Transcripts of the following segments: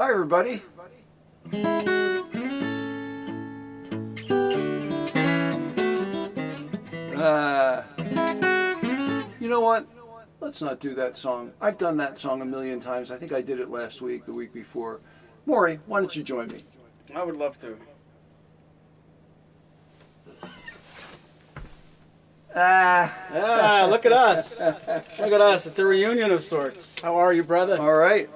Hi, everybody. You know what? Let's not do that song. I've done that song a million times. I think I did it last week, the week before. Maury, why don't you join me? I would love to. Look at us. Look at us. It's a reunion of sorts. How are you, brother? All right.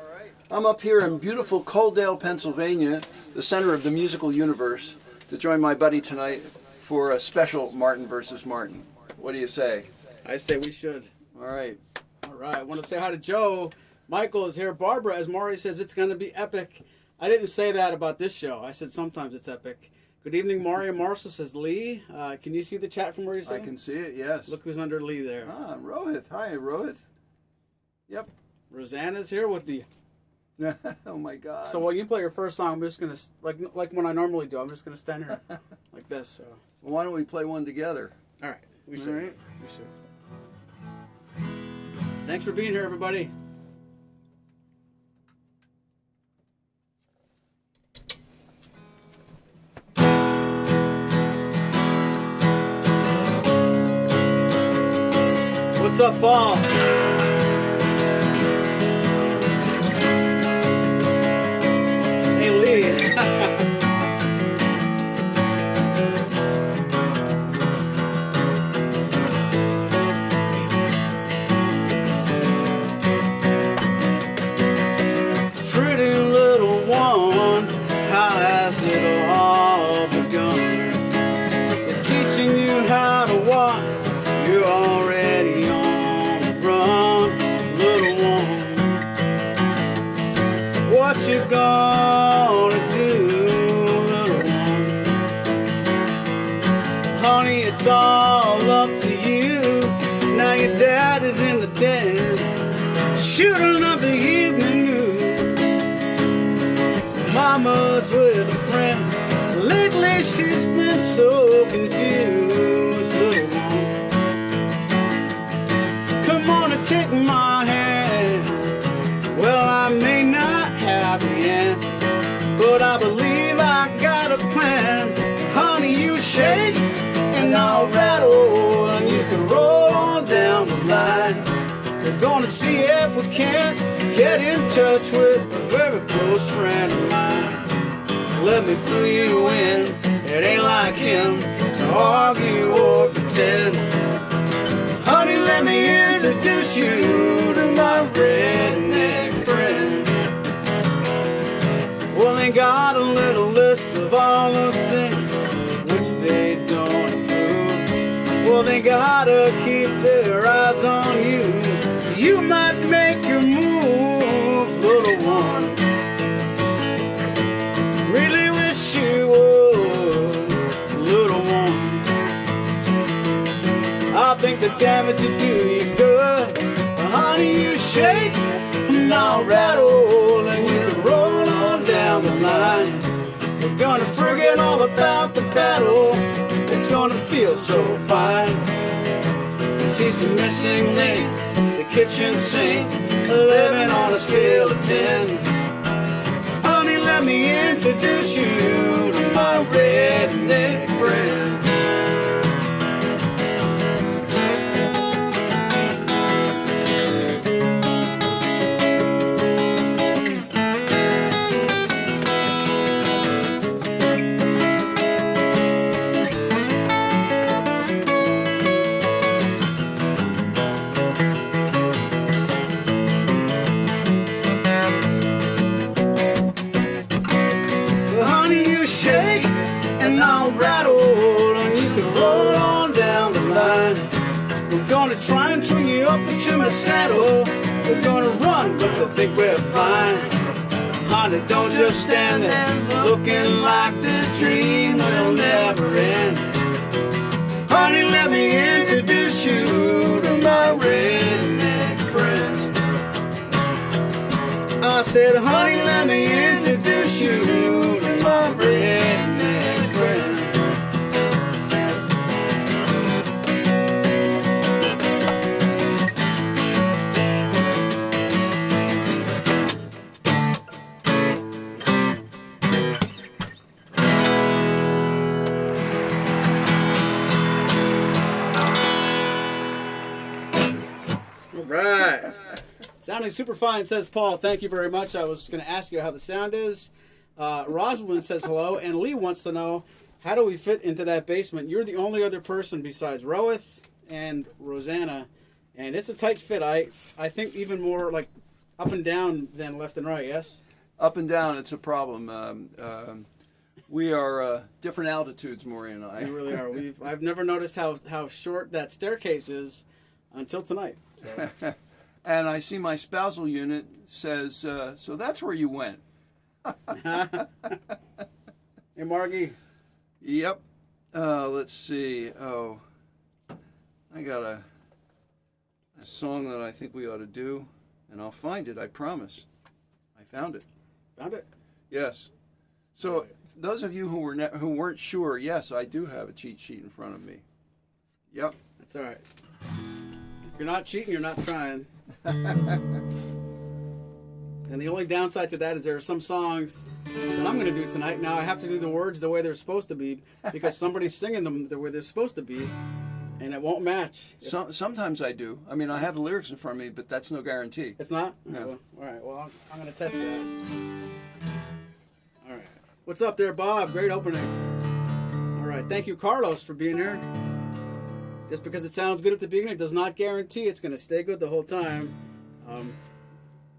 I'm up here in beautiful Coaldale, Pennsylvania, the center of the musical universe, to join my buddy tonight for a special Martin versus Martin. What do you say? I say we should. All right. All right. I want to say hi to Joe. Michael is here. Barbara, as Maury says, it's going to be epic. I didn't say that about this show. I said sometimes it's epic. Good evening, Maury Marshall, says Lee. Can you see the chat from where you're saying? I can see it, yes. Look who's under Lee there. Ah, Rohit. Hi, Rohit. Yep. Rosanna's here with the... Oh, my God. So while you play your first song, I'm just going to, like when I normally do, I'm just going to stand here like this. So. Well, why don't we play one together? All right. We should. All right. We should. Thanks for being here, everybody. What's up, Paul? Hey, Lee. Pretty little one, how has it all begun? They're teaching you how to walk, you're already on the run, little one. What you gonna do, little one? Honey, it's all up to you. Now your dad is in the den, shooting up the evening news. Mama's with a friend, lately she's been so confused, little one. Come on and take my hand. Well, I may not have the answer, but I believe I got a plan. Honey, you shake and I'll rattle, and you can roll on down the line. We're gonna see if we can't get in touch with a very close friend of mine. Let me clue you in, it ain't like him to argue or pretend. Honey, let me introduce you to my redneck friend. Well, they got a little list of all those things which they don't approve. Well, they gotta keep their eyes on you. You might make your move, little one. Really wish you would, little one. I think the damage would do you good. Honey, you shake and I'll rattle, and you can roll on down the line. We're gonna forget all about the battle. It's gonna feel so fine. He's the missing link, the kitchen sink, living on a scale of 10. Honey, let me introduce you to my redneck friend. Try and swing you up into my saddle. We're gonna run, but I think we're fine. Honey, don't just stand there looking like this dream will never end. Honey, let me introduce you to my redneck friends. I said, honey, let me introduce you to my redneck friends. sounding super fine, says Paul. Thank you very much. I was going to ask you how the sound is. Rosalind says hello, and Lee wants to know, how do we fit into that basement? You're the only other person besides Roeth and Rosanna, and it's a tight fit. I think even more like up and down than left and right, yes? Up and down, it's a problem. We are different altitudes, Maury and I. We really are. I've never noticed how short that staircase is until tonight. So. And I see my spousal unit says, so that's where you went. Hey, Margie. Yep. Let's see. Oh, I got a song that I think we ought to do, and I'll find it, I promise. I found it. Found it? Yes. So those of you who weren't sure, yes, I do have a cheat sheet in front of me. Yep. That's all right. If you're not cheating, you're not trying. And the only downside to that is there are some songs that I'm going to do tonight. Now I have to do the words the way they're supposed to be because somebody's singing them the way they're supposed to be, and it won't match. Sometimes I do. I mean, I have the lyrics in front of me, but that's no guarantee. It's not? No. All right. Well, I'm going to test that. All right. What's up there, Bob? Great opening. All right. Thank you, Carlos, for being here. Just because it sounds good at the beginning does not guarantee it's going to stay good the whole time.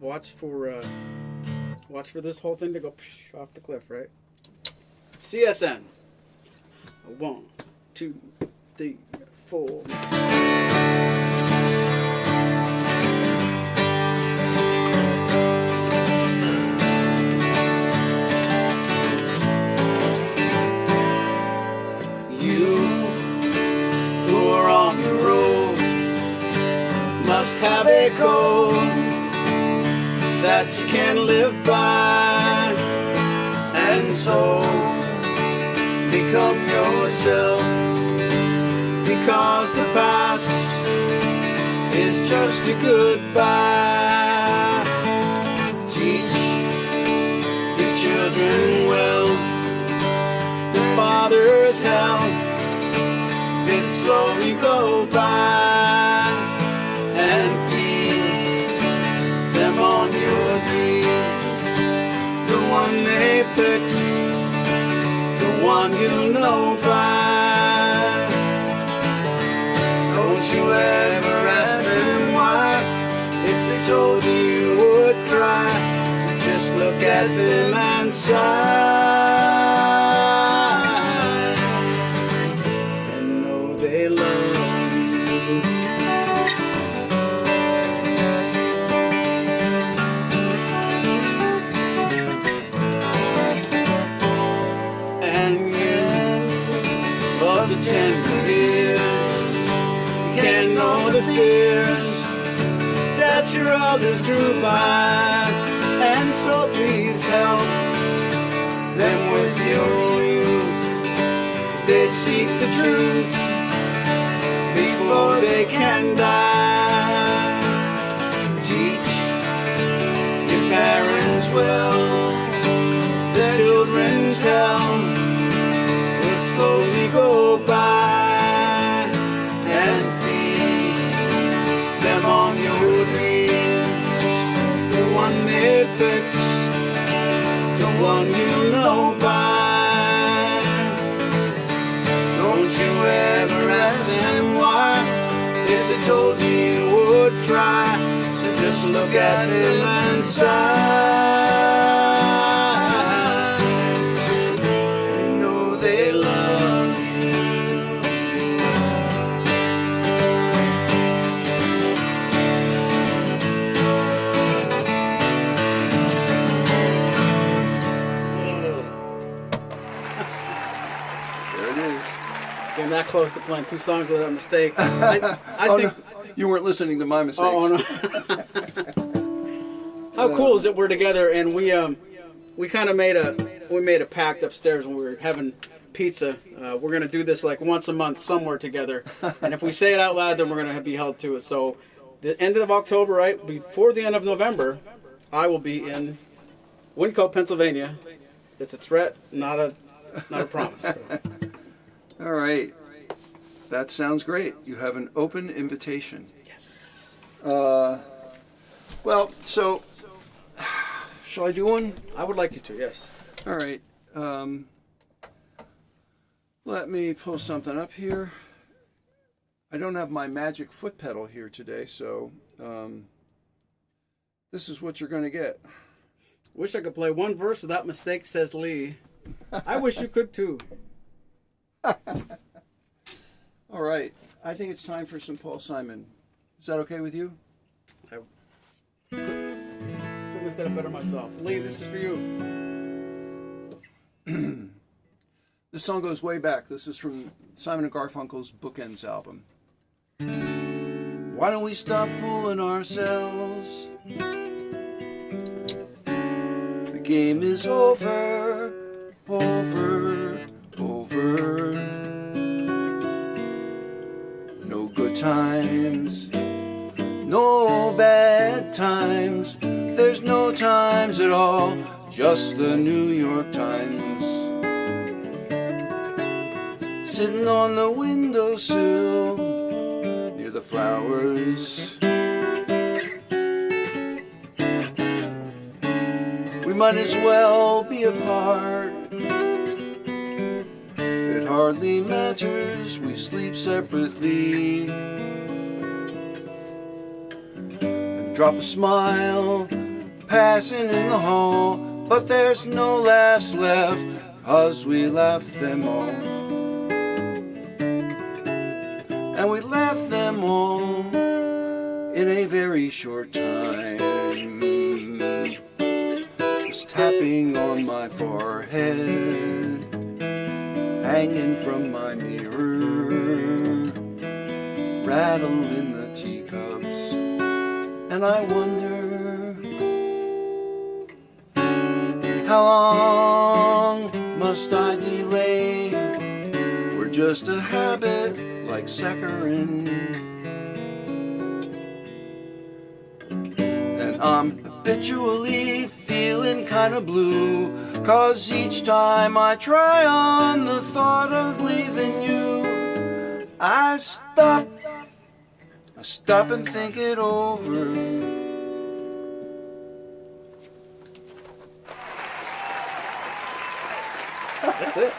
Watch for this whole thing to go off the cliff, right? CSN. 1, 2, 3, 4. You who are on the road must have a code that you can live by, and so become yourself, because the past is just a goodbye. Teach your children well, the Father's hell did slowly go by, and on your dreams, the one they fix, the one you know by. Don't you ever ask them why, if they told you you would cry. Just look at them and sigh, and know they love you. The tender years, you can know the fears that your elders grew by, and so please help them with your youth, as they seek the truth before they can die. Teach your parents well, their children's hell slowly go by, and feed them on your dreams, the one they fix, the one you know by. Don't you ever ask them why, if they told you you would cry. Just look at them and sigh. Came that close to playing 2 songs without a mistake. I think no. You weren't listening to my mistakes. Oh no! How cool is it we're together, and we kind of made a pact upstairs when we were having pizza. We're gonna do this like once a month somewhere together, and if we say it out loud, then we're gonna be held to it. So, the end of October, right before the end of November, I will be in Winco, Pennsylvania. It's a threat, not a promise. So. All right. That sounds great. You have an open invitation. Yes. Well, so shall I do one? I would like you to, yes. All right. Let me pull something up here. I don't have my magic foot pedal here today, so this is what you're going to get. Wish I could play one verse without mistake, says Lee. I wish you could too. All right. I think it's time for some Paul Simon. Is that okay with you? I couldn't have said it better myself. Lee, this is for you. This song goes way back. This is from Simon & Garfunkel's Bookends album. Why don't we stop fooling ourselves? The game is over, over, over. No good times, no bad times. There's no times at all, just the New York Times. Sitting on the windowsill near the flowers. We might as well be apart. It hardly matters, we sleep separately. And drop a smile passing in the hall, but there's no laughs left, 'cause we laughed them all. And we left them all in a very short time. Just tapping on my forehead, hanging from my mirror, rattle in the teacups, and I wonder, how long must I delay? We're just a habit like saccharin, and I'm habitually feeling kinda blue, 'cause each time I try on the thought of leaving you, I stop and think it over. That's it.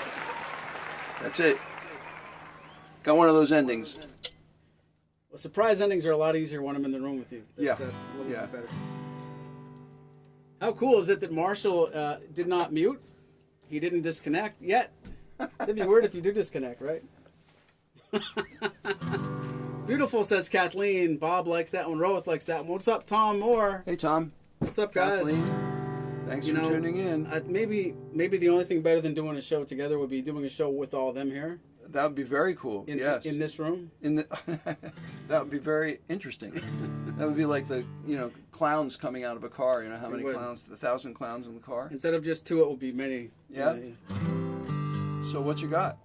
That's it. Got one of those endings. Well, surprise endings are a lot easier when I'm in the room with you. That's, Yeah. a little Yeah. bit better. How cool is it that Marshall did not mute? He didn't disconnect yet. It'd be weird if you do disconnect, right? Beautiful, says Kathleen. Bob likes that one. Rohith likes that one. What's up, Tom Moore? Hey, Tom. What's up, guys? Kathleen. Thanks for tuning in. Maybe the only thing better than doing a show together would be doing a show with all of them here. That would be very cool. Yes. In this room. That would be very interesting. That would be like the clowns coming out of a car. You know how many clowns? 1,000 clowns in the car. Instead of just two, it will be many. Yeah. So what you got?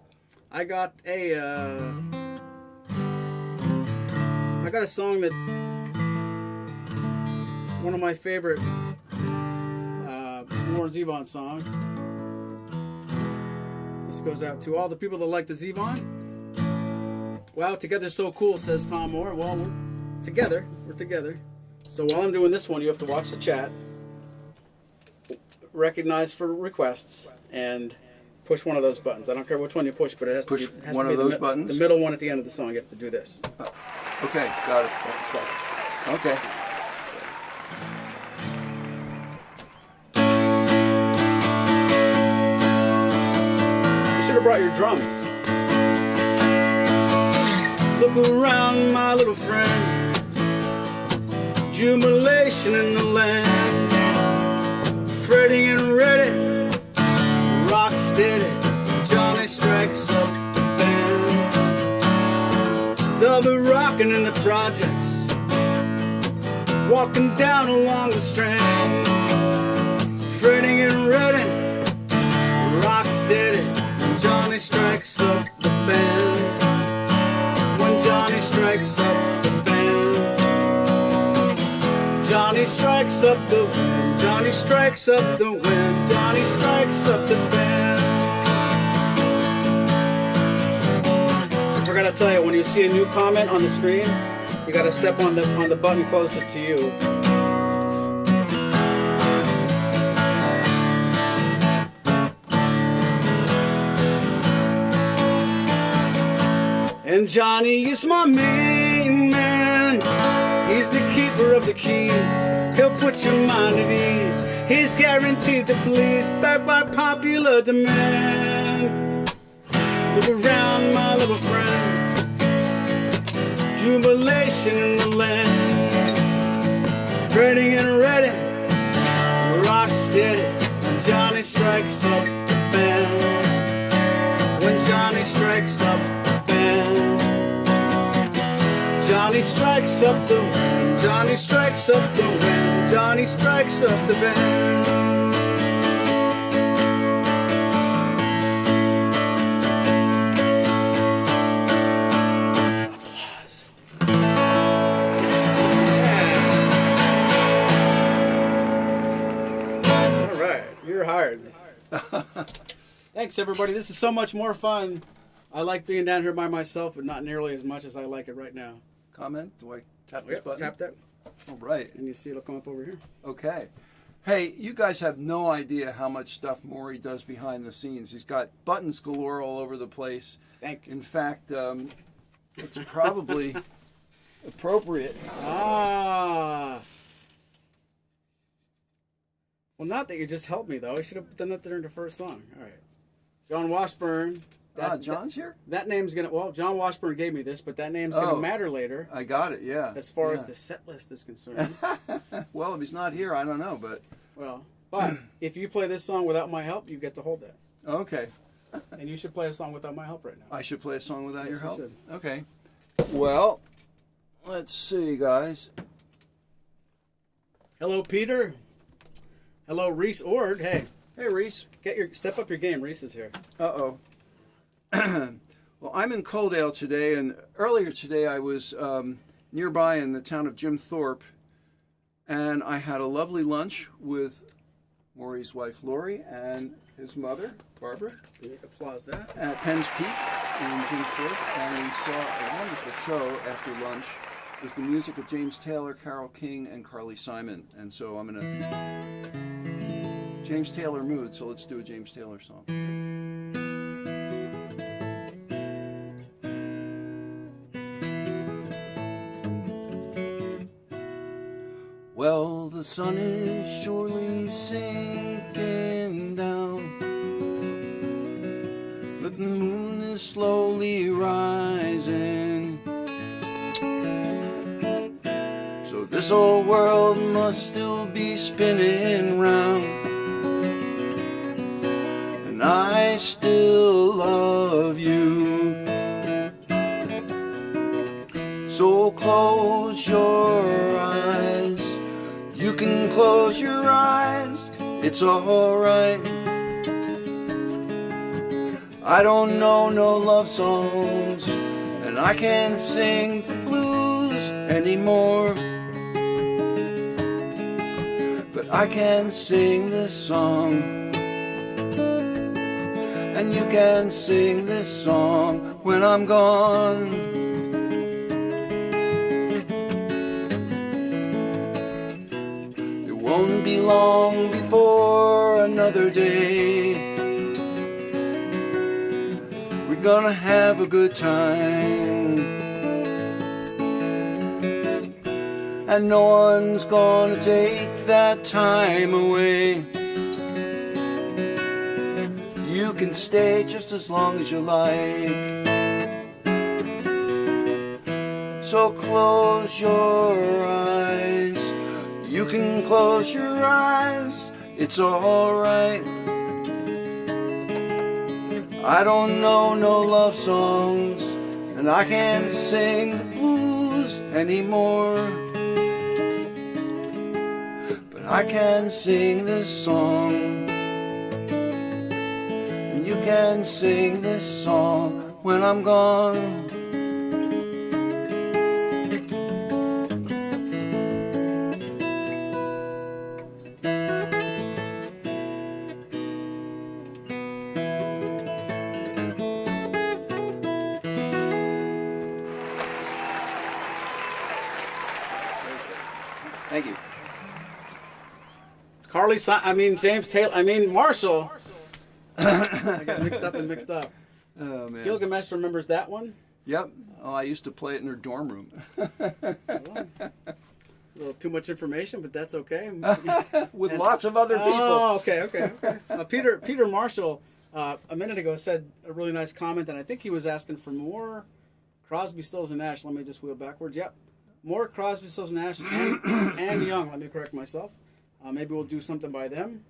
I got a song that's one of my favorite Warren Zevon songs. This goes out to all the people that like the Zevon. Wow, together's so cool, says Tom Moore. Well, we're together. So while I'm doing this one, you have to watch the chat, recognize for requests, and push one of those buttons. I don't care which one you push, but it has to be one of those buttons. The middle one at the end of the song. You have to do this. Okay, got it. That's a plus. Okay. You should have brought your drums. Look around, my little friend. Jubilation in the land. Fretting and ready. Rock steady. Johnny strikes up the band. They'll be rocking in the projects. Walking down along the strand. Fretting and ready. Rock steady. Johnny strikes up the band. When Johnny strikes up the band. Johnny strikes up the wind. Johnny strikes up the wind. Johnny strikes up the band. I forgot to tell you, when you see a new comment on the screen, you got to step on the button closest to you. And Johnny is my main man. He's the keeper of the keys. He'll put your mind at ease. He's guaranteed the police, backed by popular demand. Look around, my little friend. Jubilation in the land. Ready and ready, rock steady. When Johnny strikes up the band. When Johnny strikes up the band. Johnny strikes up the wind. Johnny strikes up the wind. Johnny strikes up the band. You're hired. Thanks, everybody. This is so much more fun. I like being down here by myself, but not nearly as much as I like it right now. Comment? Do I tap this button? Tap that. All right. And you see it'll come up over here. Okay. Hey, you guys have no idea how much stuff Maury does behind the scenes. He's got buttons galore all over the place. Thank you. In fact, it's probably appropriate. Ah. Well, not that you just helped me, though. I should have done that during the first song. All right. John Washburn. John's here? That name's going to... Well, John Washburn gave me this, but that name's going to matter later. I got it, yeah. As far as the set list is concerned. Well, if he's not here, I don't know, but... Well, but if you play this song without my help, you get to hold that. Okay. And you should play a song without my help right now. I should play a song without your help? Should. Okay. Well, let's see, guys. Hello, Peter. Hello, Reese Ord. Hey. Hey, Reese. Step up your game. Reese is here. Uh-oh. Well, I'm in Coaldale today, and earlier today I was nearby in the town of Jim Thorpe, and I had a lovely lunch with Maury's wife, Lori, and his mother, Barbara. Can you applause that? At Penns Peak in Jim Thorpe, and we saw a wonderful show after lunch. It was the music of James Taylor, Carole King, and Carly Simon, and so I'm in a James Taylor mood, so let's do a James Taylor song. Well, the sun is surely sinking down, but the moon is slowly rising. So this old world must still be spinning round, and I still love you. So close your eyes. You can close your eyes, it's alright. I don't know no love songs, and I can't sing the blues anymore. But I can sing this song, and you can sing this song when I'm gone. Won't be long before another day. We're gonna have a good time, and no one's gonna take that time away. You can stay just as long as you like. So close your eyes. You can close your eyes, it's alright. I don't know no love songs, and I can't sing the blues anymore. But I can sing this song, and you can sing this song when I'm gone. Thank you. James Taylor, Marshall. I got mixed up. Oh, man. Gilgamesh remembers that one? Yep. Oh, I used to play it in her dorm room. Well, a little too much information, but that's okay. With lots of other people. Oh, okay. Peter Marshall, a minute ago, said a really nice comment, and I think he was asking for more Crosby, Stills, and Nash. Let me just wheel backwards. Yep. More Crosby, Stills, and Nash and Young. Let me correct myself. Maybe we'll do something by them.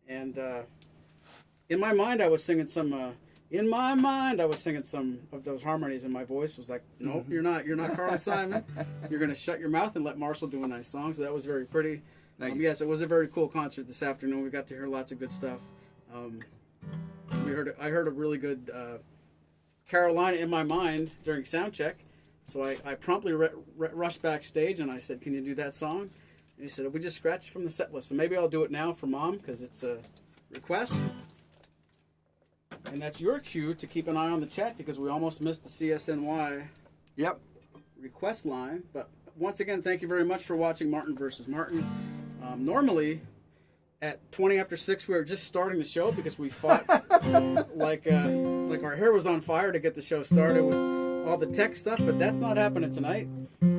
And in my mind, I was singing some of those harmonies, and my voice was like, "Nope, you're not Carly Simon. You're going to shut your mouth and let Marshall do a nice song." So that was very pretty. Yes, it was a very cool concert this afternoon. We got to hear lots of good stuff. I heard a really good Carolina in my mind during sound check. So I promptly rushed backstage and I said, "Can you do that song?" And he said, "We just scratched it from the set list." So maybe I'll do it now for Mom because it's a request. And that's your cue to keep an eye on the chat because we almost missed the CSNY request line. But once again, thank you very much for watching Martin vs. Martin. Normally, at 20 after 6, we were just starting the show because we fought like our hair was on fire to get the show started with all the tech stuff. But that's not happening tonight. Which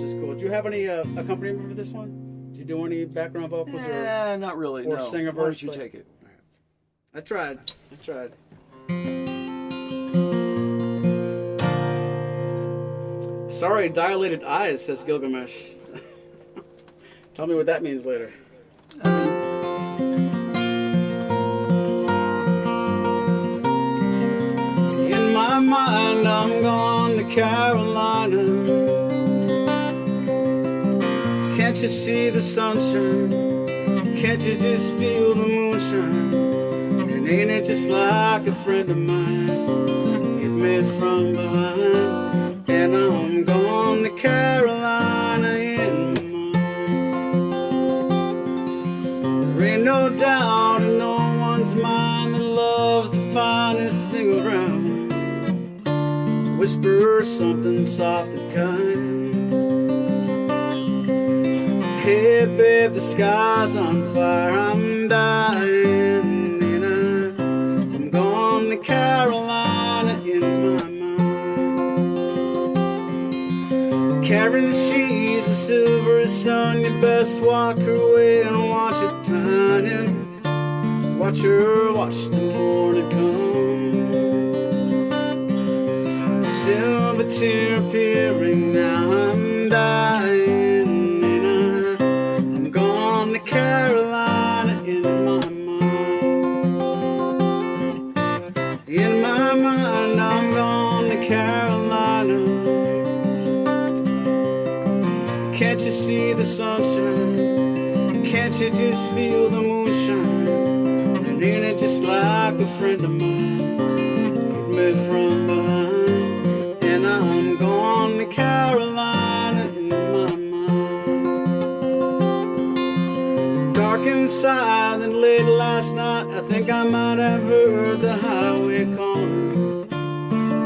is cool. Do you have any accompaniment for this one? Do you do any background vocals? Not really, or no. sing a Why don't verse? you take it? I tried. Sorry, dilated eyes, says Gilgamesh. Tell me what that means later. In my mind, I'm gone to Carolina. Can't you see the sunshine? Can't you just feel the moonshine? And ain't it just like a friend of mine? Hit me from behind. And I'm gone to Carolina in my mind. There ain't no doubt in no one's mind that love's the finest thing around. Whisper something soft and kind. Hey babe, the sky's on fire, I'm dying, and I'm gone to Carolina in my mind. Carrying the sheets of silver sun, you best walk her way and watch it drowning. Watch her watch the morning come. Silver tear appearing, now I'm dying. Carolina in my mind. In my mind, I'm gone to Carolina. Can't you see the sunshine? Can't you just feel the moonshine? And ain't it just like a friend of mine? Hit me from behind. And I'm gone to Carolina in my mind. And silent late last night, I think I might have heard the highway calling.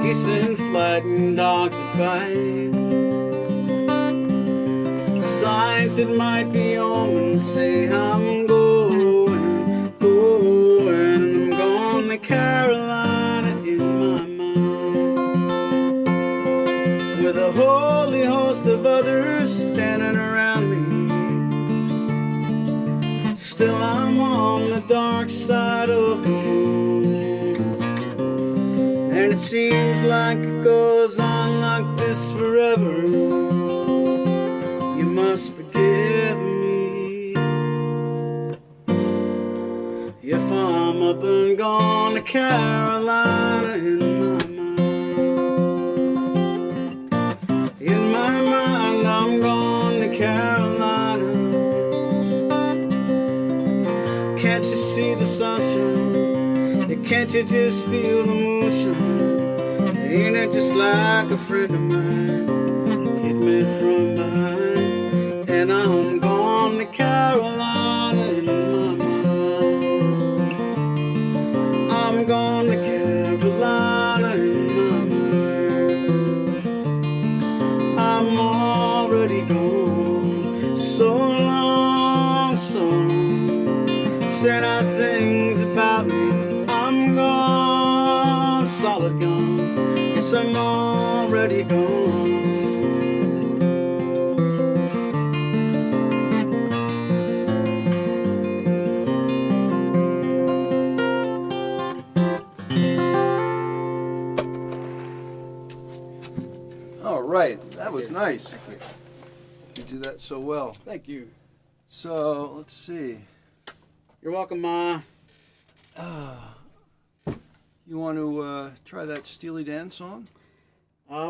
Geese in flight and dogs at bite. Signs that might be omens say I'm going, and I'm gone to Carolina in my mind. With a holy host of others standing around me. Still I'm on the dark side of the moon. And it seems like it goes on like this forever. You must forgive me if I'm up and gone to Carolina in my mind. In my mind I'm gone to Carolina. Can't you see the sunshine? Can't you just feel the moonshine? Ain't it just like a friend of mine? Hit me from behind. And I'm gone to Carolina in my mind. I'm gone to Carolina in my mind. I'm already gone. So long, so long. Say nice things about me. I'm gone, solid gone. guess I'm already gone. All right, that was nice. You do that so well. Thank you. So let's see. You're welcome, Ma. You want to try that Steely Dan song?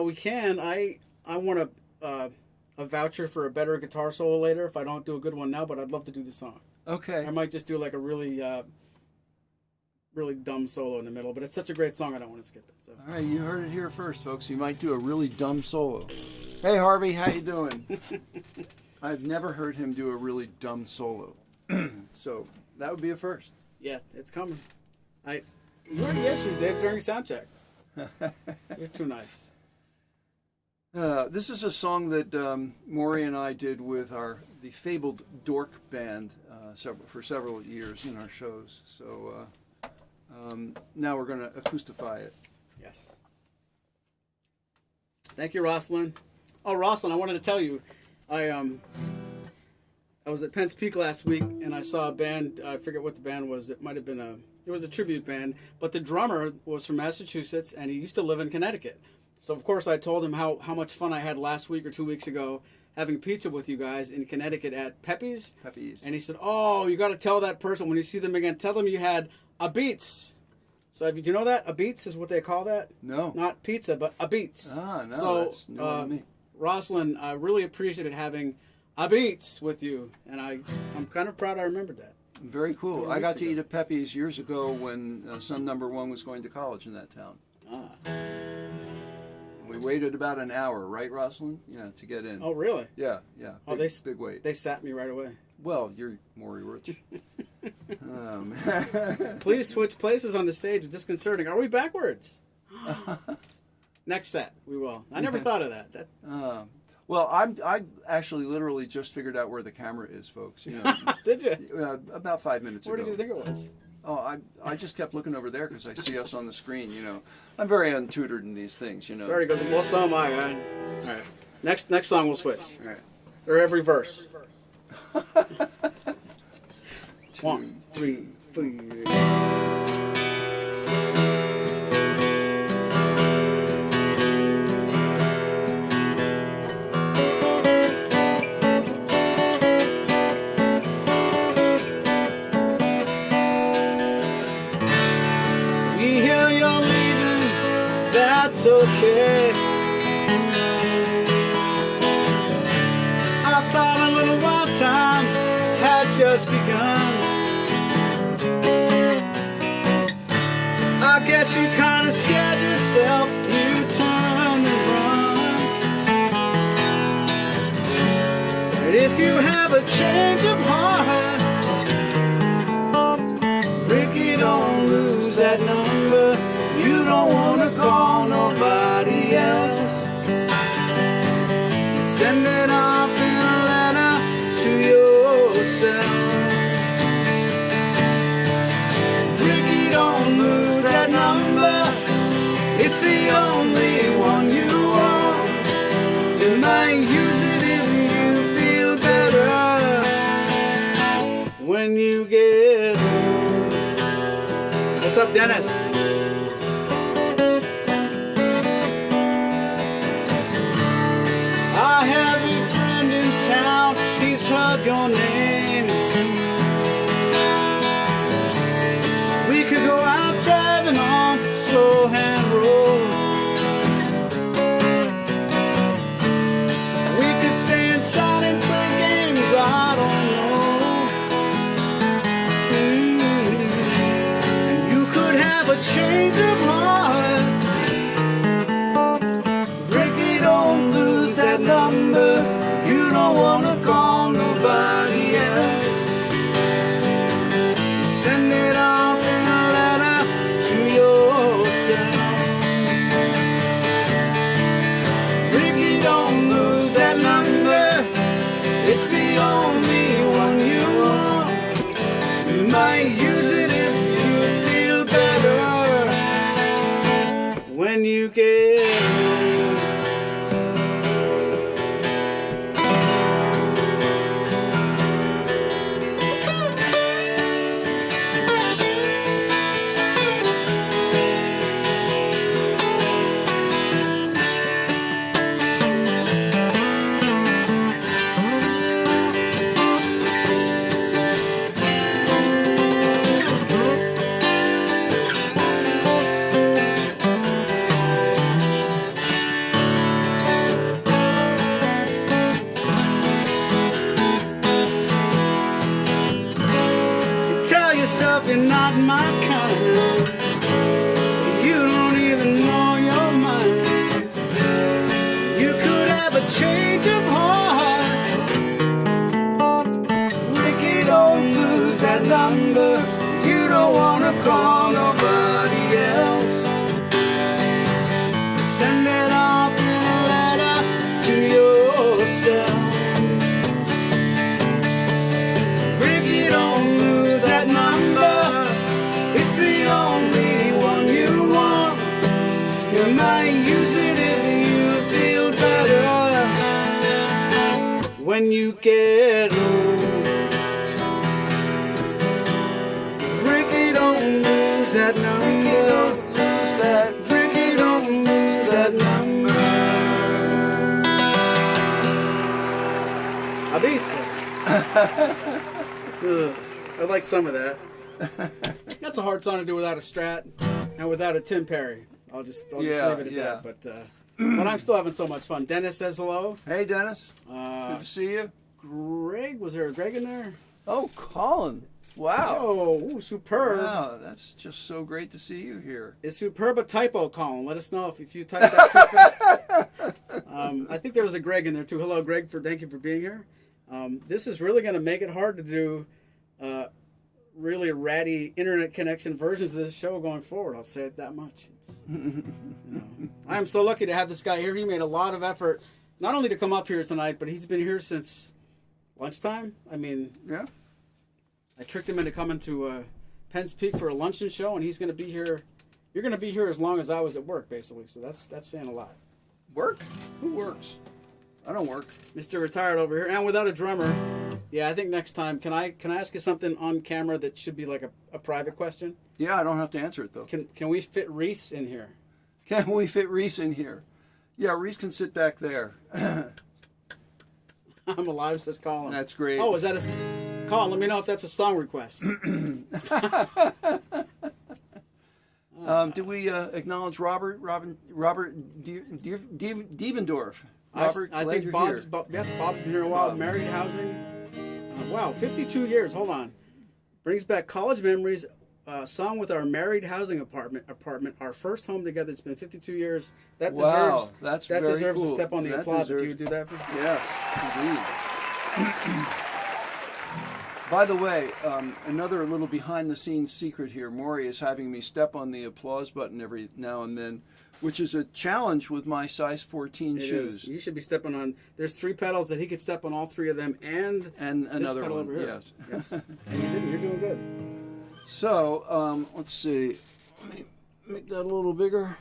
We can. I want a voucher for a better guitar solo later if I don't do a good one now, but I'd love to do the song. Okay. I might just do like a really dumb solo in the middle, but it's such a great song I don't want to skip it. So. All right, you heard it here first, folks. You might do a really dumb solo. Hey, Harvey, how you doing? I've never heard him do a really dumb solo. So that would be a first. Yeah, it's coming. You already yesterday, Dave, during sound check. You're too nice. This is a song that Maury and I did with the fabled Dork band for several years in our shows. So now we're going to acoustify it. Yes. Thank you, Rosalind. Oh, Rosalind, I wanted to tell you, I was at Penn's Peak last week and I saw a band. I forget what the band was. It might have been it was a tribute band, but the drummer was from Massachusetts and he used to live in Connecticut. So of course I told him how much fun I had last week or 2 weeks ago having pizza with you guys in Connecticut at Pepe's. Pepe's. And he said, "Oh, you got to tell that person when you see them again. Tell them you had a Beats." So did you know that a Beats is what they call that? No. Not pizza, but a Beats. Ah, no. So That's new to me. Rosalind, I really appreciated having a Beats with you, and I'm kind of proud I remembered that. Very cool. Couple I got weeks to ago. eat at Pepe's years ago when son number one was going to college in that town. Ah. We waited about an hour, right, Rosalind? Yeah, to get in. Oh, really? Yeah. Oh, Big wait. They sat me right away. Well, you're Maury Rich. Please switch places on the stage. It's disconcerting. Are we backwards? Next set, we will. I never thought of that. Well, I actually literally just figured out where the camera is, folks. You know, Did you? about 5 minutes Where ago. did you think it was? Oh, I just kept looking over there because I see us on the screen. You know, I'm very untutored in these things. You know. Sorry, well, so am I. All right. Next song we'll switch. All right. Or every verse. 1, 3, 4. We hear you're leaving, that's okay. I thought a little while time had just begun. I guess you kinda scared yourself, you turned and run. But if you have a change of heart, Ricky, don't lose that number. You don't wanna call nobody else. Send it off in a letter to yourself. Ricky, don't lose that number. It's the only one you want. You might use it if you feel better when you get home. What's up, Dennis? I have a friend in town, he's heard your name. We could go out driving on slow hand road. We could stay inside and play games, I don't know. And you could have a chance yourself, you're not my kind. You don't even know your mind. You could have a change of heart. Ricky, don't lose that number. You don't wanna call nobody else. Send it off in a letter to yourself. Ricky, don't lose that number. It's the only one you want. You might use it if you feel better when you get old. Ricky, don't lose that number. Lose that. Ricky, don't lose that number. I beat it. I like some of that. That's a hard song to do without a Strat and without a Tim Perry. I'll just leave it at that. But I'm still having so much fun. Dennis says hello. Hey, Dennis. Good to see you. Greg, was there a Greg in there? Oh, Colin. Wow. Oh, ooh, superb. Wow, that's just so great to see you here. Is superb a typo, Colin? Let us know if you typed that too fast. I think there was a Greg in there too. Hello, Greg. Thank you for being here. This is really going to make it hard to do really ratty internet connection versions of this show going forward. I'll say it that much. I am so lucky to have this guy here. He made a lot of effort, not only to come up here tonight, but he's been here since lunchtime. I mean, yeah. I tricked him into coming to Penn's Peak for a luncheon show, and he's going to be here. You're going to be here as long as I was at work, basically. So that's saying a lot. Work? Who works? I don't work. Mr. Retired over here, and without a drummer. Yeah, I think next time, can I ask you something on camera that should be like a private question? Yeah, I don't have to answer it though. Can we fit Reese in here? Can we fit Reese in here? Yeah, Reese can sit back there. I'm alive, says Colin. That's great. Oh, is that a... Colin, let me know if that's a song request. Did we acknowledge Robert Devendorf? Robert, I think Bob's been here a while. Married housing. Wow, 52 years. Hold on. Brings back college memories. Song with our married housing apartment. Our first home together. It's been 52 years. That deserves. That's that very deserves cool. a step on the applause if you would do that. Yes, indeed. By the way, another little behind-the-scenes secret here. Maury is having me step on the applause button every now and then, which is a challenge with my size 14 shoes. Is. You should be stepping on. There's 3 pedals that he could step on, all 3 of them, and another pedal one. over here. Yes. Yes. And you didn't. You're doing good. So let's see. Let me make that a little bigger.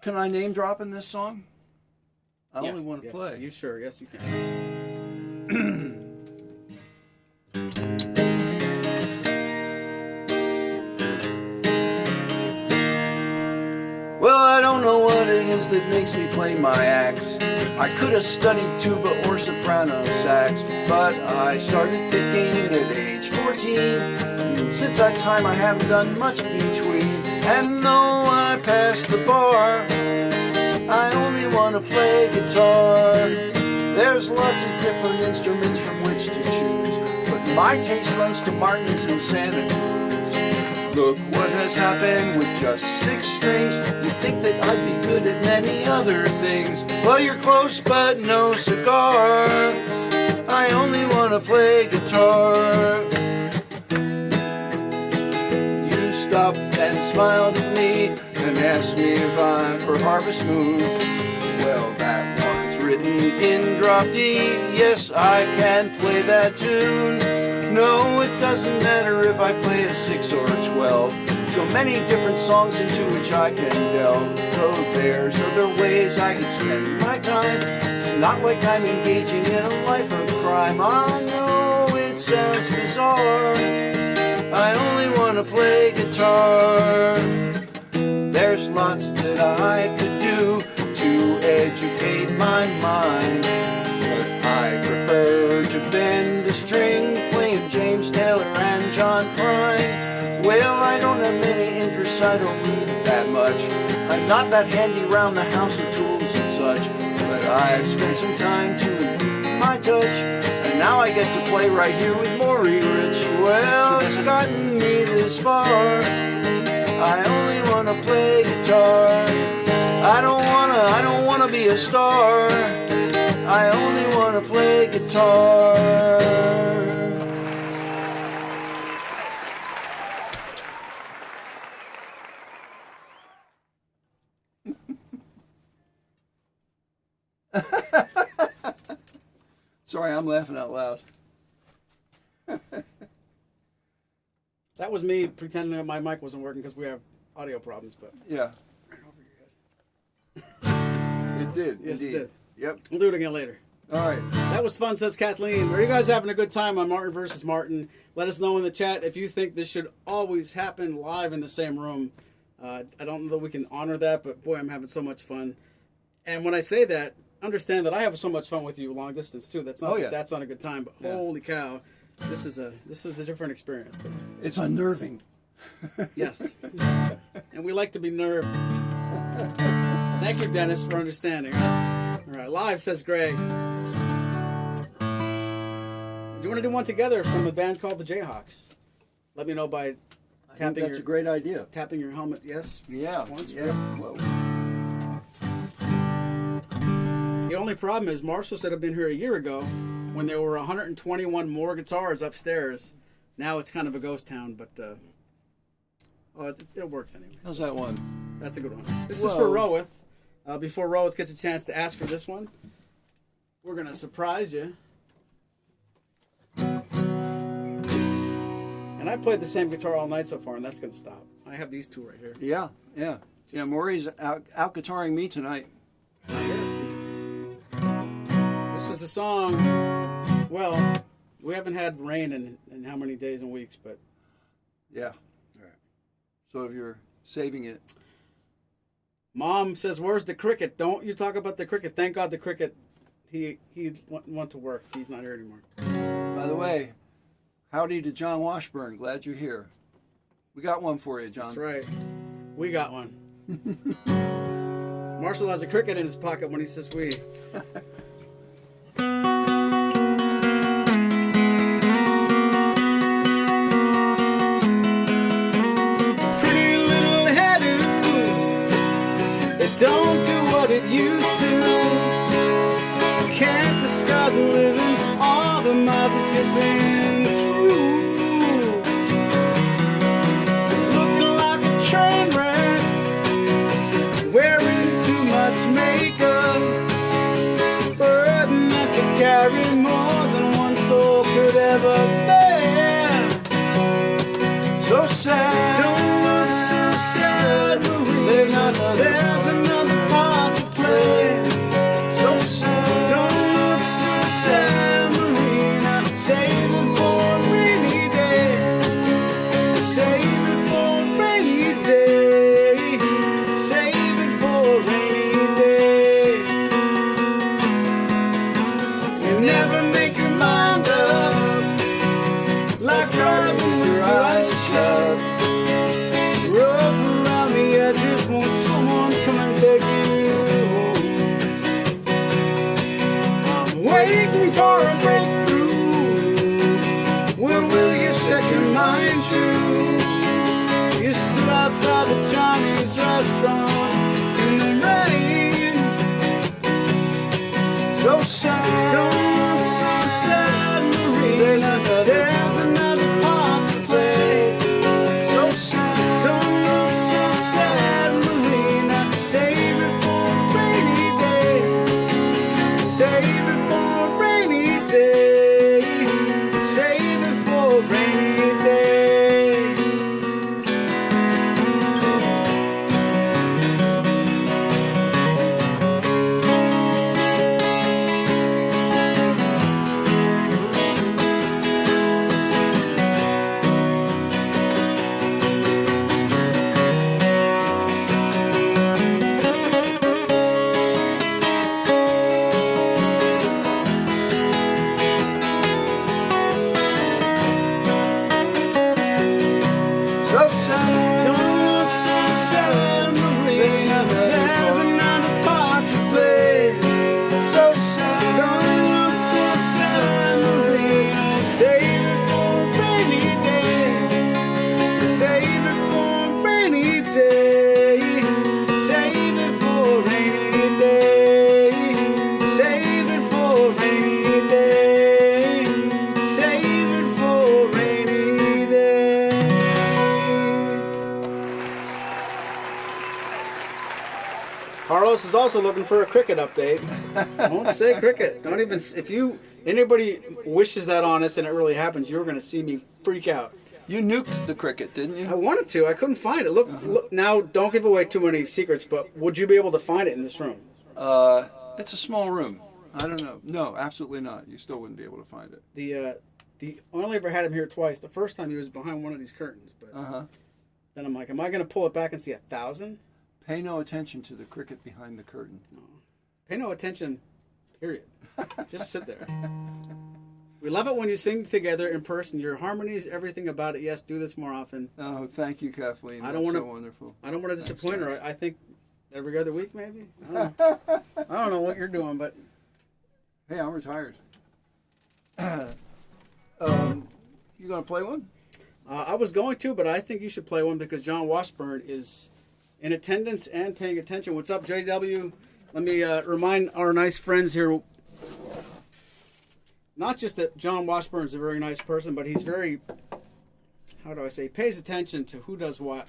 Can I name drop in this song? I only want to play. You sure? Yes, you can. Well, I don't know what it is that makes me play my axe. I could have studied tuba or soprano sax, but I started picking at age 14. And since that time I haven't done much between. And though I passed the bar, I only want to play guitar. There's lots of different instruments from which to choose, but my taste runs to Martins and Santa Cruz. Look what has happened with just 6 strings. You'd think that I'd be good at many other things. Well, you're close, but no cigar. I only want to play guitar. You stopped and smiled at me and asked me if I'm for Harvest Moon. Well, that one's written in drop D. Yes, I can play that tune. No, it doesn't matter if I play a 6 or a 12. So many different songs into which I can delve. So there's other ways I can spend my time. It's not like I'm engaging in a life of crime. I know it sounds bizarre. I only want to play guitar. There's lots that I could do to educate my mind, but I prefer to bend the string, playing James Taylor and John Prine. Well, I don't have many interests, I don't need that much. I'm not that handy round the house with tools and such, but I've spent some time to improve my touch, and now I get to play right here with Maury Rich. Well, it's gotten me this far. I only wanna play guitar. I don't wanna be a star. I only wanna play guitar. Sorry, I'm laughing out loud. That was me pretending that my mic wasn't working because we have audio problems, but Yeah, right over your head. it did. Yes, indeed. it did. Yep. We'll do it again later. All right. That was fun, says Kathleen. Are you guys having a good time on Martin versus Martin? Let us know in the chat if you think this should always happen live in the same room. I don't know that we can honor that, but boy, I'm having so much fun. And when I say that, understand that I have so much fun with you long distance too. That's not that's not a good time, but holy cow, this is a different experience. It's unnerving. Yes, and we like to be nerved. Thank you, Dennis, for understanding. All right, live, says Greg. Do you want to do one together from a band called the Jayhawks? Let me know by I think that's a great idea. tapping your helmet. Yes. Yeah. Once. Yeah. Whoa. The only problem is Marshall said I've been here a year ago when there were 121 more guitars upstairs. Now it's kind of a ghost town, but it works anyway. How's that one? That's a good one. This is for Rowith. Before Rowith gets a chance to ask for this one, we're going to surprise you. And I played the same guitar all night so far, and that's going to stop. I have these two right here. Yeah. Yeah. Yeah. Maury's out guitaring me tonight. This is a song, well, we haven't had rain in how many days and weeks, but... Yeah. All right. So if you're saving it. Mom says, where's the cricket? Don't you talk about the cricket. Thank God the cricket, he went to work. He's not here anymore. By the way, howdy to John Washburn. Glad you're here. We got one for you, John. That's right. We got one. Marshall has a cricket in his pocket when he says we. Pretty little hairdo, it don't do what it used to. Can't disguise the living, all the miles that you've been through. Looking like a train wreck, wearing too much makeup. Burden that you carry more than one soul could ever bear. So sad. Don't look so sad, Marie. There's another part to play. So sad. Don't look so sad, Marina. Save it for a rainy day. Save it for a rainy day. Save it for a rainy day. You never make your mind up, like driving with your eyes shut. Rough around the edges, won't someone come and take you home? I'm waiting for a breakthrough. Where will you set your mind to? You stood outside the Chinese restaurant in the rain. So sad. Don't look so sad, Marina. There's another part to play. So sad. Don't look so sad, Marina. Save it for a rainy day. Save it for a rainy day. Save it for a rainy day. Carlos is also looking for a cricket update. Don't say cricket. Don't even. If anybody wishes that on us and it really happens, you're going to see me freak out. You nuked the cricket, didn't you? I wanted to. I couldn't find it. Look. Now, don't give away too many secrets, but would you be able to find it in this room? It's a small room. I don't know. No, absolutely not. You still wouldn't be able to find it. I only ever had him here twice. The first time he was behind one of these curtains, but then I'm like, am I going to pull it back and see 1,000? Pay no attention to the cricket behind the curtain. No. Pay no attention, period. Just sit there. We love it when you sing together in person. Your harmonies, everything about it. Yes, do this more often. Oh, thank you, Kathleen. I don't want so wonderful. I don't want to disappoint her. I think every other week, maybe. I don't know what you're doing, but hey, I'm retired. You gonna play one? I was going to, but I think you should play one because John Washburn is in attendance and paying attention. What's up, JW? Let me remind our nice friends here, not just that John Washburn is a very nice person, but he's very, how do I say, pays attention to who does what.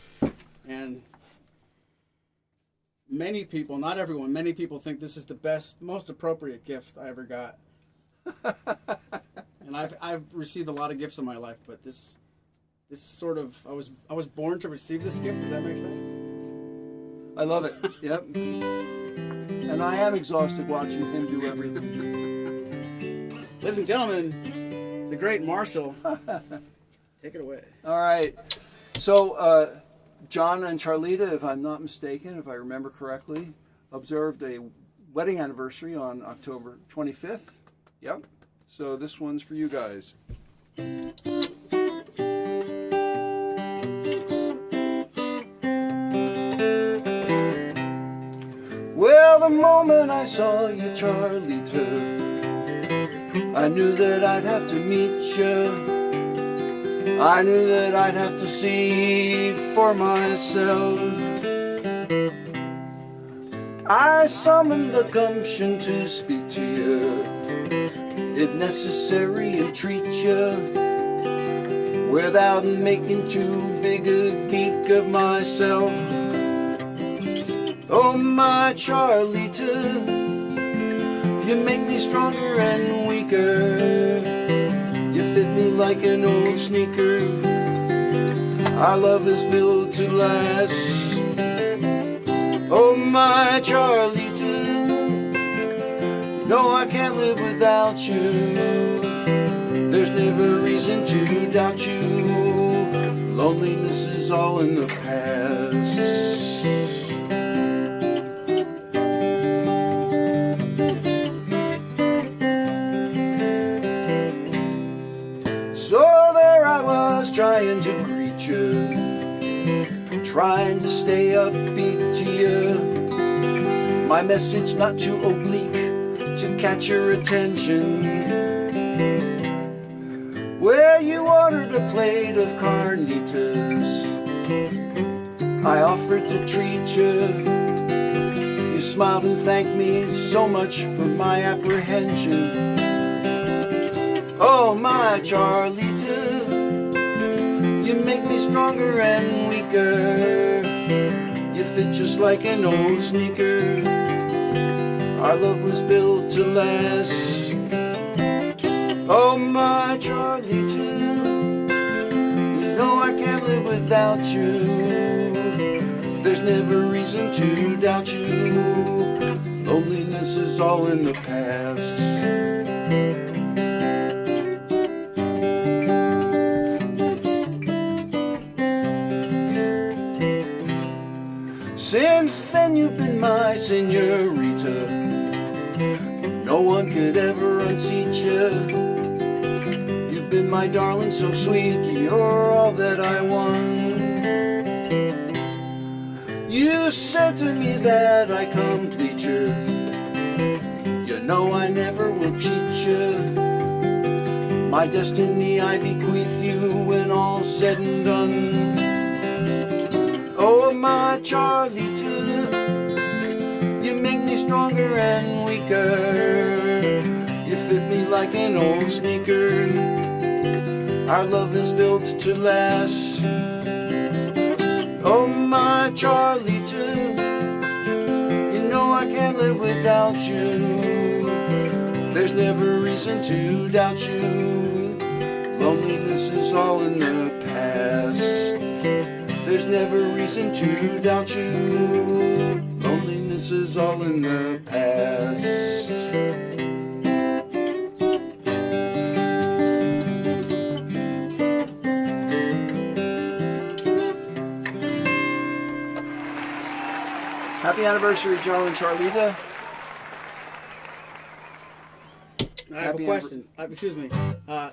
And many people, not everyone, many people think this is the best, most appropriate gift I ever got. And I've received a lot of gifts in my life, but this is sort of, I was born to receive this gift. Does that make sense? I love it. Yep. And I am exhausted watching him do everything. Ladies and gentlemen, the great Marshall. Take it away. All right. So, John and Charlita, if I'm not mistaken, if I remember correctly, observed a wedding anniversary on October 25th. Yep. So this one's for you guys. Well, the moment I saw you, Charlita, I knew that I'd have to meet you. I knew that I'd have to see for myself. I summoned the gumption to speak to you, if necessary, entreat you, without making too big a geek of myself. Oh, my Charlita, you make me stronger and weaker. You fit me like an old sneaker. Our love is built to last. Oh, my Charlita, no, I can't live without you. There's never reason to doubt you. Loneliness is all in the past. So there I was trying to greet you, trying to stay upbeat to you. My message not too oblique to catch your attention. Well, you ordered a plate of carnitas. I offered to treat you. You smiled and thanked me so much for my apprehension. Oh, my Charlita, you make me stronger and weaker. You fit just like an old sneaker. Our love was built to last. Oh, my Charlita, you know I can't live without you. There's never reason to doubt you. Loneliness is all in the past. Since then you've been my señorita. No one could ever unseat you. You've been my darling, so sweet. You're all that I want. You said to me that I complete you. You know I never will cheat you. My destiny I bequeath you when all's said and done. Oh, my Charlita, you make me stronger and weaker. You fit me like an old sneaker. Our love is built to last. Oh, my Charlita, you know I I can't live without you. There's never reason to doubt you. Loneliness is all in the past. There's never reason to doubt you. Loneliness is all in the past. Happy anniversary, Joe and Charlita. I have a question. Excuse me.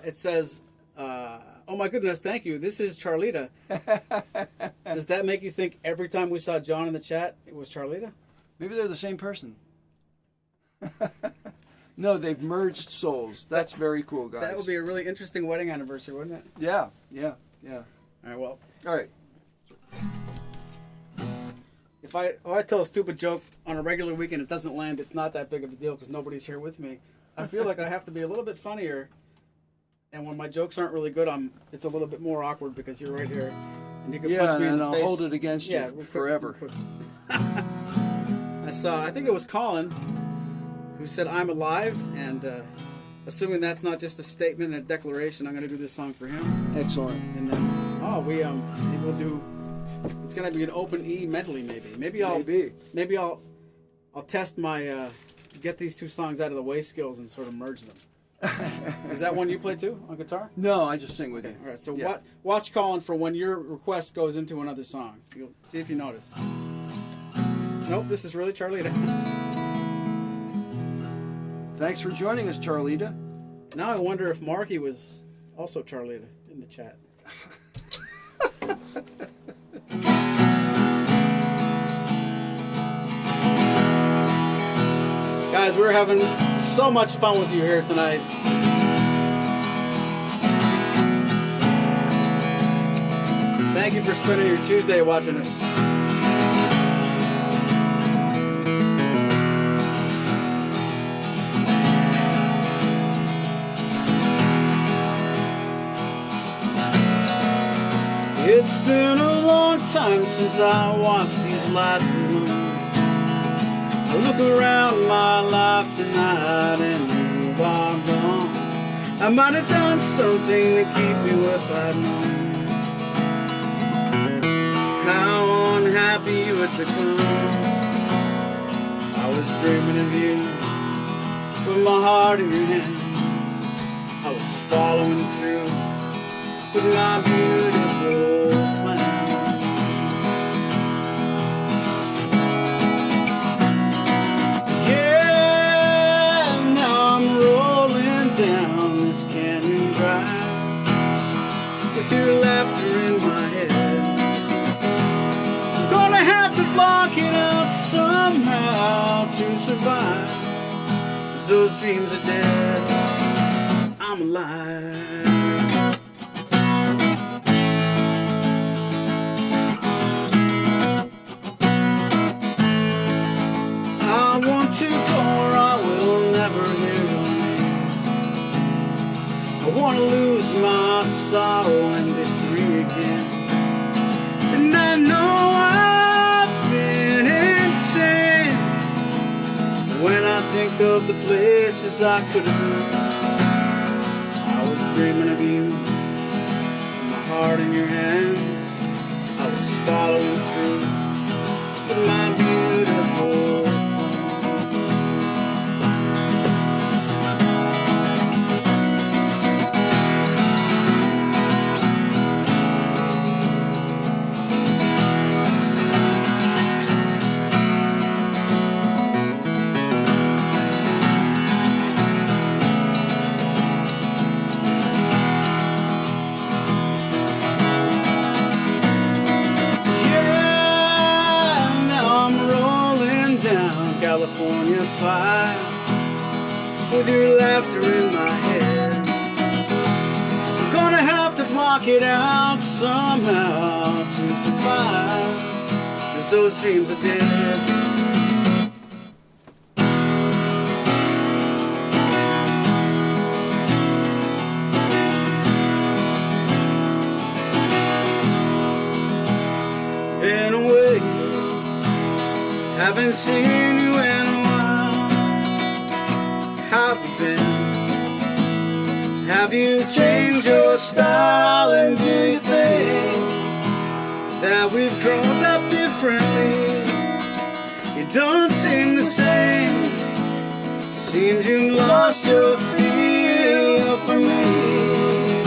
It says, oh my goodness, thank you. This is Charlita. Does that make you think every time we saw John in the chat, it was Charlita? Maybe they're the same person. No, they've merged souls. That's very cool, guys. That would be a really interesting wedding anniversary, wouldn't it? Yeah. All right, well. All right. If I tell a stupid joke on a regular week and it doesn't land, it's not that big of a deal because nobody's here with me. I feel like I have to be a little bit funnier, and when my jokes aren't really good, it's a little bit more awkward because you're right here, and you can punch me in the I'll face. hold it against you forever. I think it was Colin who said I'm alive, and assuming that's not just a statement and a declaration, I'm going to do this song for him. Excellent. And then maybe we'll do. It's going to be an open E medley, maybe I'll test my get these two songs out of the way skills and sort of merge them. Is that one you play too on guitar? No, I just sing with you. All right, so watch Colin for when your request goes into another song. So you'll see if you notice. Nope, this is really Charlita. Thanks for joining us, Charlita. Now I wonder if Marky was also Charlita in the chat. Guys, we're having so much fun with you here tonight. Thank you for spending your Tuesday watching us. It's been a long time since I watched these lights alone. I look around my life tonight and move on gone. I might have done something to keep you if I'd known how unhappy you had become. I was dreaming of you with my heart in your hands. I was following through with my beautiful plan. Yeah, now I'm rolling down this canyon drive with your laughter in my head. I'm gonna have to block it out somehow to survive, 'cause those dreams are dead. I'm alive. I want to go or I will never hear your name. I want to lose my sorrow and be free again. And I know I've been insane when I think of the places I could have been. I was dreaming of you, my heart in your hands. I was following through with my beautiful. California fire with your laughter in my head. I'm gonna have to block it out somehow to survive, 'cause those dreams are dead. In a way, haven't seen you in a Have you changed your style, and do you think that we've grown up differently? You don't seem the same. Seems you lost your feel for me.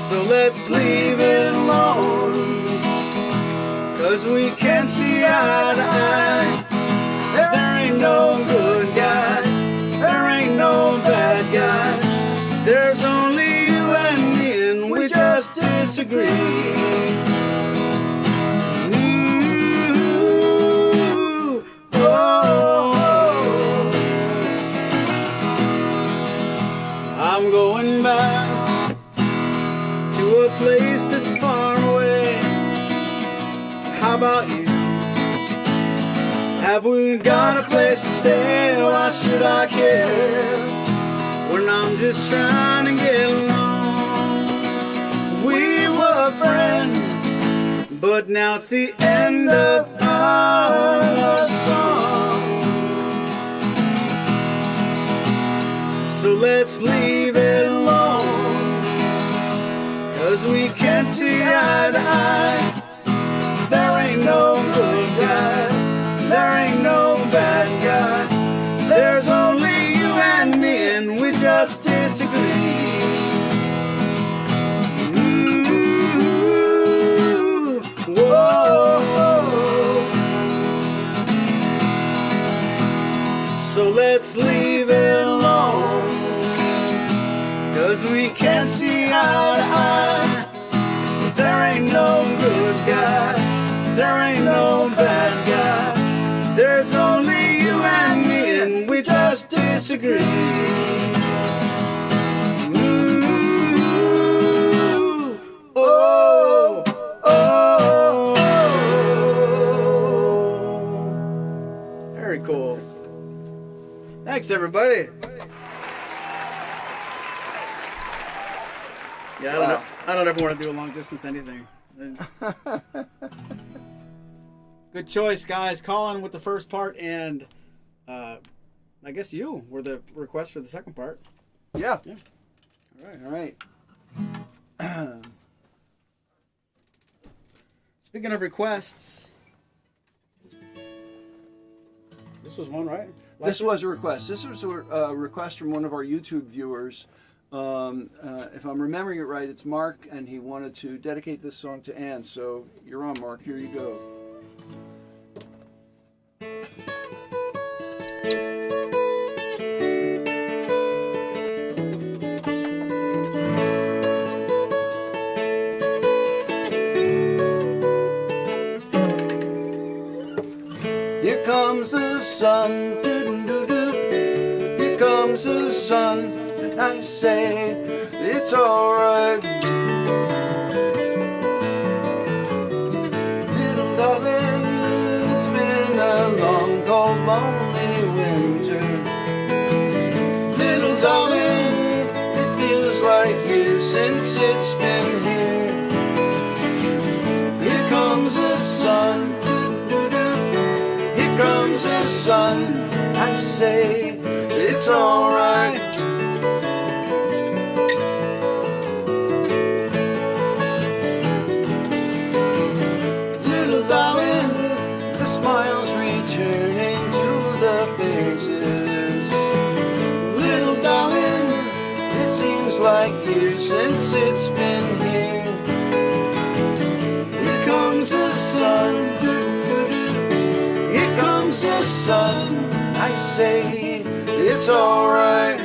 So let's leave it alone, 'cause we can't see eye to eye. There ain't no good guy, there ain't no bad guy. There's only you and me, and we just disagree. Ooh, oh. I'm going back to a place that's far away. How about you? Have we got a place to stay? Why should I care when I'm just trying to get along? We were friends, but now it's the end of our song. So let's leave it alone, 'cause we can't see eye to eye. There ain't no good guy, there ain't no bad guy. There's only you and me, and we just disagree. Ooh, whoa. So let's leave it alone, 'cause we can't see eye to eye. There ain't no good guy, there ain't no bad guy. There's only you and me, and we just disagree. Ooh, oh, oh. Very cool. Thanks, everybody. Yeah, I don't ever want to do a long distance anything. Good choice, guys. Colin with the first part, and I guess you were the request for the second part. Yeah. All right. Speaking of requests, this was one, right? This was a request. This was a request from one of our YouTube viewers. If I'm remembering it right, it's Mark, and he wanted to dedicate this song to Anne. So you're on, Mark. Here you go. Here comes the sun, doo-doo-doo-doo. Here comes the sun, and I say it's alright. Little darling, it's been a long, cold, lonely winter. Little darling, it feels like years since it's been here. Here comes the sun, here comes the sun, I say it's alright. Little darling, the smiles returning to the faces. Little darling, it seems like years since it's been here. Here comes the sun, here comes the sun, I say it's alright.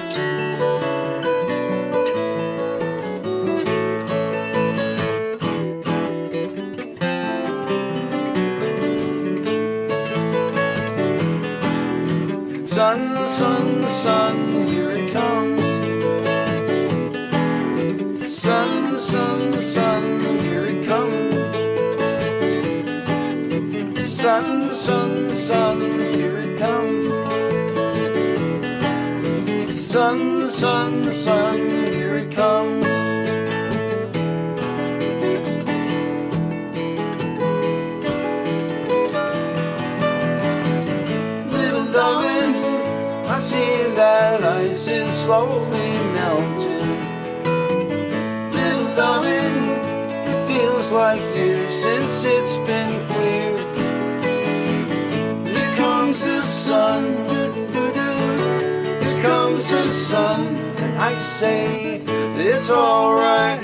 Sun, sun, sun, here it comes. Sun, sun, sun, here it comes. Sun, sun, sun, here it comes. Sun, sun, sun, here it comes. darling, I see that ice is slowly melting. Little darling, it feels like years since it's been clear. Here comes the sun, here comes the sun, and I say it's alright.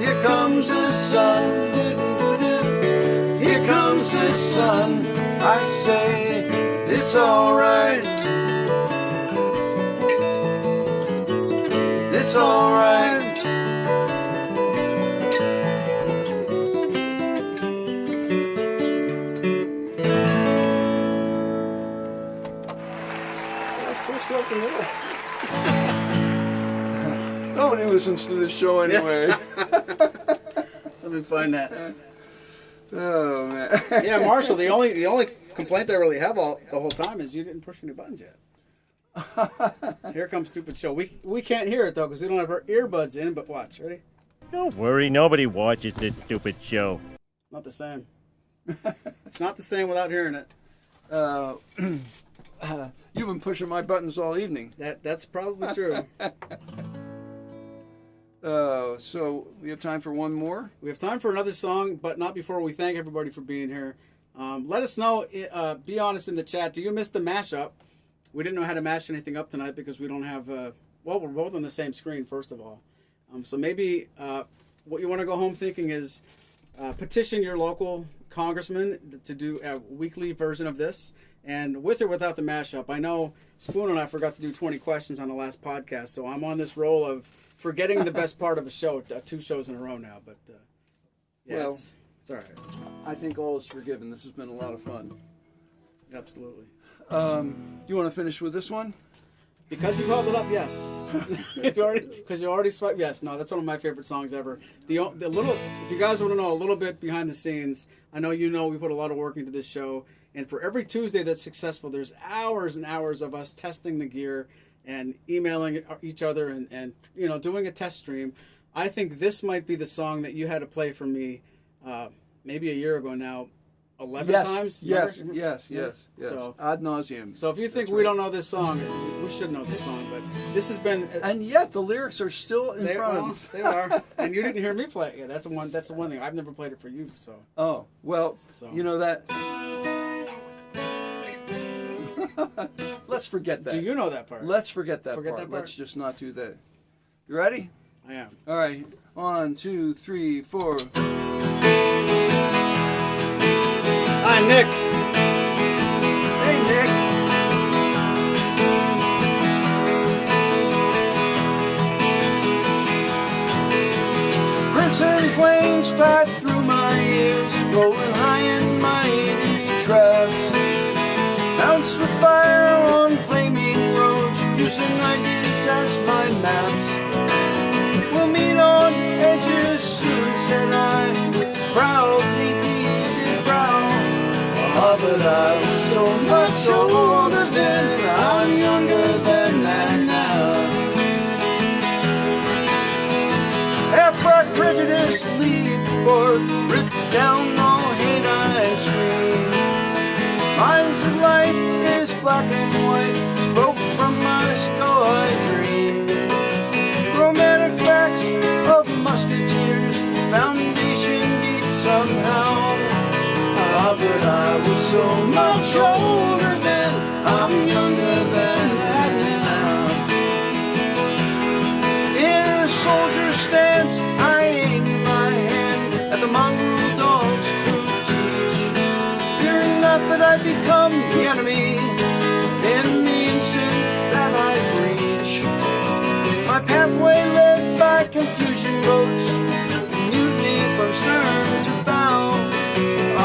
Here comes the sun, here comes the sun, I say it's alright. It's alright. I still screw up the middle. Nobody listens to this show anyway. Let me find that. Oh man. Yeah, Marshall. The only complaint I really have the whole time is you didn't push any buttons yet. Here comes stupid show. We can't hear it though because we don't have our earbuds in. But watch, ready? Don't worry, nobody watches this stupid show. Not the same. It's not the same without hearing it. You've been pushing my buttons all evening. That's probably true. So we have time for one more. We have time for another song, but not before we thank everybody for being here. Let us know. Be honest in the chat. Do you miss the mashup? We didn't know how to mash anything up tonight because we don't have. Well, we're both on the same screen. First of all, so maybe what you want to go home thinking is petition your local congressman to do a weekly version of this, and with or without the mashup. I know Spoon and I forgot to do 20 questions on the last podcast, so I'm on this roll of forgetting the best part of a show, 2 shows in a row now. But yeah, well, it's all right. I think all is forgiven. This has been a lot of fun. Absolutely. You want to finish with this one? Because you called it up, yes. Because you already swiped, yes. No, that's one of my favorite songs ever. The little, if you guys want to know a little bit behind the scenes, I know you know we put a lot of work into this show, and for every Tuesday that's successful, there's hours and hours of us testing the gear and emailing each other and you know doing a test stream. I think this might be the song that you had to play for me maybe a year ago now. 11 times? Yes. So, ad nauseum. So if you think we don't know this song, we should know this song. But this has been, and yet the lyrics are still in front of me. They are, and you didn't hear me play it. Yeah, that's the one. That's the one thing. I've never played it for you. So. Oh well, you know that. Let's forget that. Do you know that part? Let's forget that part. Let's just not do that. You ready? I am. All right. 1, 2, 3, 4. Hi, Nick. Hey, Nick. Crimson plains start through my ears, rolling high in mighty tracks. Bounce with fire on flaming roads, using ideas as my maps. We'll meet on edges soon, said I, proudly heated brow. But I was so much older then, I'm younger than that now. Half-black prejudice lead forth, rip down all hate I scream. Eyes of life is black and white, spoke from my skull I dream. Romantic facts of musketeers, foundation deep somehow. But I was so much older then, I'm younger than that now. In a soldier's stance, I aim my hand at the mongrel dogs who teach, fearing not that I become the enemy in the instant that I reach. My pathway led by confusion boats, mutiny from stern to bow.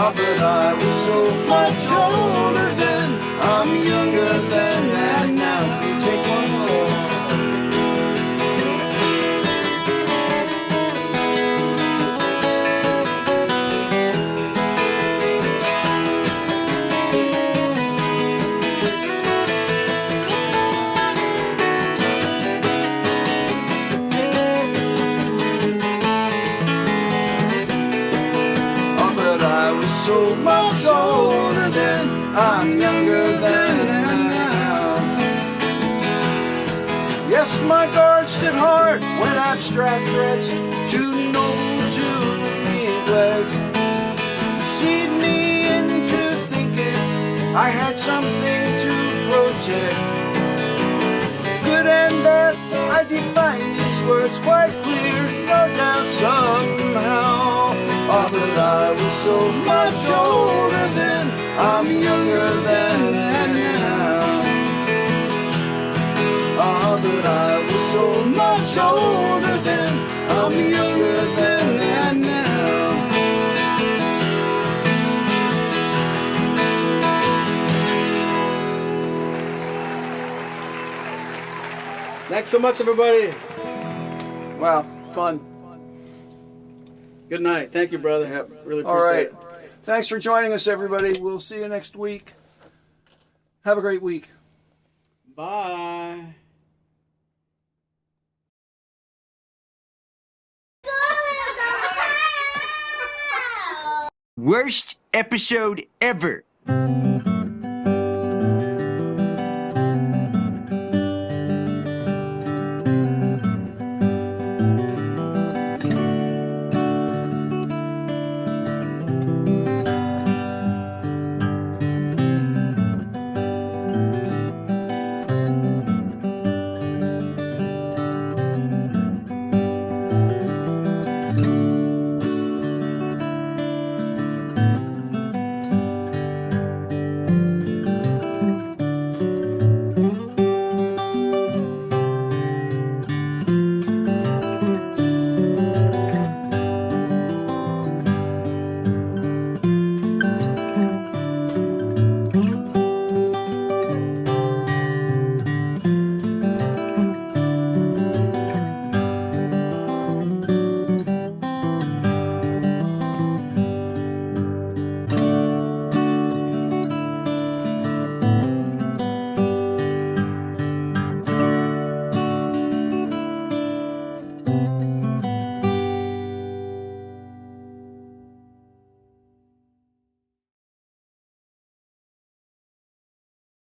But I was so much older then, I'm younger than that now. You take one more. so much older then. I'm younger than now. Yes, my guard stood hard when abstract threats too noble to neglect deceived me into thinking I had something to protect. Good and bad, I define these words quite clear, no doubt somehow. Oh, but I was so much older then, I'm younger than now. Oh, but I was so much older then, I'm younger than now. Thanks so much, everybody. Wow, fun. Good night. Thank you, brother. Yep. Really appreciate All right. it. Thanks for joining us, everybody. We'll see you next week. Have a great week. Bye. Worst episode ever.